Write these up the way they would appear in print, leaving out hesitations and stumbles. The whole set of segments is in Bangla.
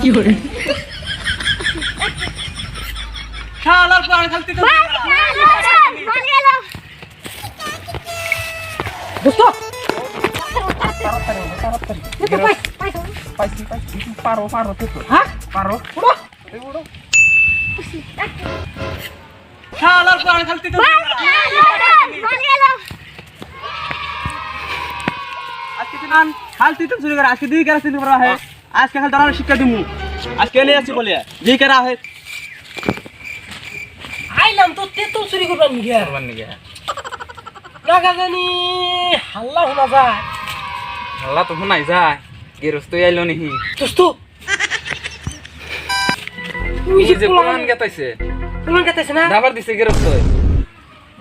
কি করে শালার প্রাণ খালতে তো দোস্ত পারো তো হ্যাঁ পারো উড়ো উড়ো শালার প্রাণ খালতে তো আজকে দিন খালতে তো চুরি করে আজকে দিই কেন চুরি করা হয় আজকে খাল দাঁড়ানো শিক্ষা দিমু আজকে এনে আছি বলে দিই করা হয় আইলাম তো তেতুল চুরি করবার নিগে লাগা জানি হাল্লা শোনা যায় আল্লাহ তো শোনাই যায় গেরস্ত আইলো নিহি দোস্ত তুই যে কোরআন গাতাইছে কোরআন গাতাইছে না দাবার দিছে গেরস্ত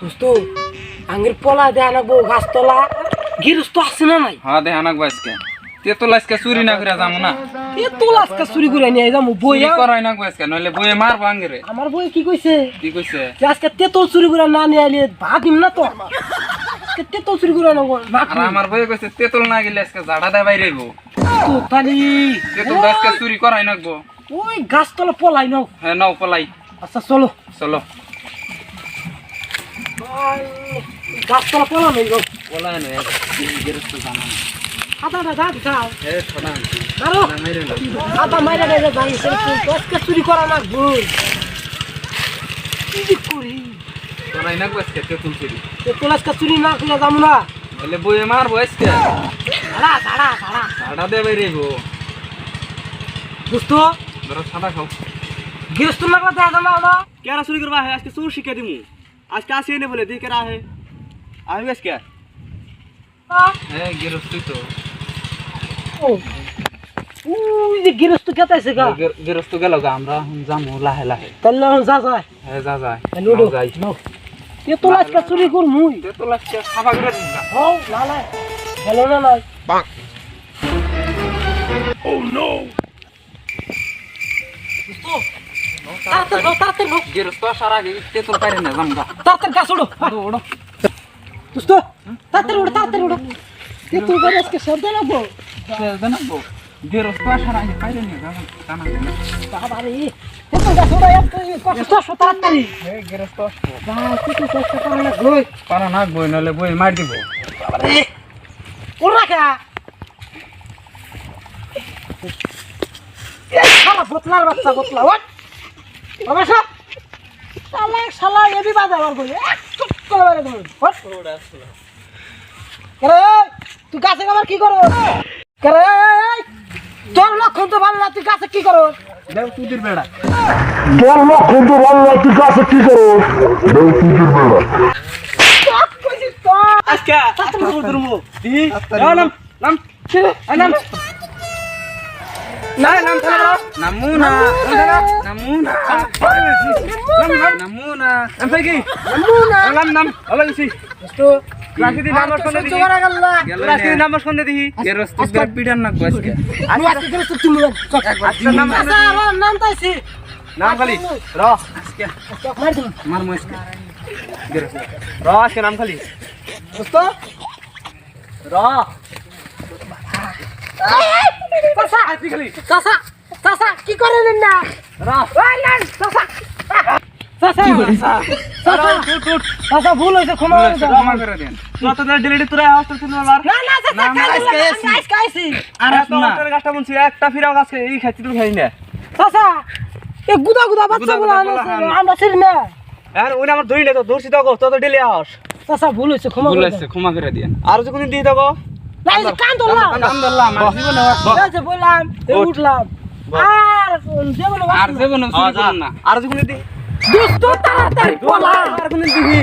দোস্ত আঙ্গের পলা দেয়া নাকবো গাছতলা গিরস্ত আছে না নাই হ্যাঁ দেখানাক আজকে তেতুল আজকে চুরি না করে যাবো না তেতুল আজকে চুরি করে নিয়ে যাবো বই চুরি করাই না আজকে নইলে বইয়ে মারবো আঙ্গেরে আমার বই কি কইছে কি কইছে যে আজকে তেতুল চুরি করে না নিয়ে আইলে ভাত দিম না তো আজকে তেতুল চুরি করে না আর আমার বইয়ে কইছে তেতুল না গেলে আজকে জাড়া দেয় বাইরে আইবো তো তালি তেতুল আজকে চুরি করাই নাকবো ওই গাছতলা পলাই নাও হ্যাঁ নাও পলাই আচ্ছা চলো চলো গাছতলা পলা নেই গো পলাই নয় গেরস্ত জানা না হাতাটা যা দিছাও এ ছোড়া আরো মাইরে না হাতা মাইরা দেয় ভাই আজকে চুরি করা না ভুল কি করি করাই নাকবো আজকে তেতুল চুরি তেতুল আজকে চুরি না করে যাবো না নইলে বইয়ে মারবো আজকে ছাড়া ছাড়া ছাড়া জাড়া দেয় বাইরে আইবো দোস্ত ধরো সাদা খাও গৃহস্থ লাগলা দেখা যাবে না কেরা চুরি করবা আজকে চোর শিক্ষা দিমু আজকে আসি এনে বলে দি কেরা আহে আহি আজকে হ্যাঁ গেরস্তই তো ও ওই যে গৃহস্থ কেতাইছে গা গেরস্ত গেল গা আমরা যামু লাহে লাহে তাহলে যা যায় হ্যাঁ যা যায় লুডো যাই তেতুল আজকে চুরি কর মুই তেতুল আজকে সাফা করে দিন না হও না না গেল না নাই তাড়াতাড়ি গেরস্ত সারা আগে তেতুল পাইরে না যামগা গাছ ওড়ো ওড়ো দোস্ত তাড়াতাড়ি ওড়ো তেতুল করে আজকে শব্দ লাগবো জানাবো গেরস্ত সারা আগে পাইরে না জানা বাবারে তেতুল গাছ ওড়ো কষ্ট তাড়াতাড়ি হ্যাঁ গেরস্ত তেতুল কষ্ট করা লাগবো পারা না বই নলে বই মার দিব বাবারে ওর রাখা শালা বোতলার বাচ্চা বোতলা ওট বাবা সব শালা এবি বাজা আমার কই চুপ করে বাইরে দৌড় ওট করে তুই গাছে আবার কি করো করে তোর লক্ষণ তো ভালো না তুই গাছে কি করো দেও তুদির বেড়া তোর লক্ষণ তো ভালো না তুই গাছে কি করো দেও তুদির বেড়া কইছিস তো আজকে তাড়াতাড়ি করমু দি নাম নাম নাম না নাম থালা নামু না নামু না নামু না নাম কি নাম নাম হলো গেছি তো রাখি দি নাম্বার ফোন দি জোগাড় গেল রাখি দি নাম্বার ফোন দি গেরস্ত করে পিডান না আজকে আমি আজকে গেলে তো তুমি আচ্ছা নাম নাম তাইছি নাম খালি র আজকে মার দিন মার মস্কে গেরস্ত র আজকে নাম খালি দোস্ত র চাচা আজকে খালি চাচা চাচা কি করেন না র ওই না চাচা চাচা চাচা চাচা ভুল হইছে ক্ষমা করে দাও ক্ষমা করে দেন যত ডিলিট তোরা হস্টেল থেকে মার না না চাচা কাইছি কাইছি আর তোর গাছটা বলছি একটা ফিরাও গাছকে এই খাইছি তুই খাই না চাচা এ গুদা গুদা বাচ্চা গুলো আমরা ছিড় না আর ওই আমার ধরি না তো ধরছি তো তত ডিলে আস চাচা ভুল হইছে ক্ষমা করে দাও ক্ষমা করে দেন আর যখন দিয়ে দাও না এই কান ধরলাম নাম ধরলাম আর জীবনে এই যে বললাম এই উঠলাম আর জীবনে আর জীবনে না আর যখন দি দোস্ত তাড়াতাড়ি বলা আর কোন দিবি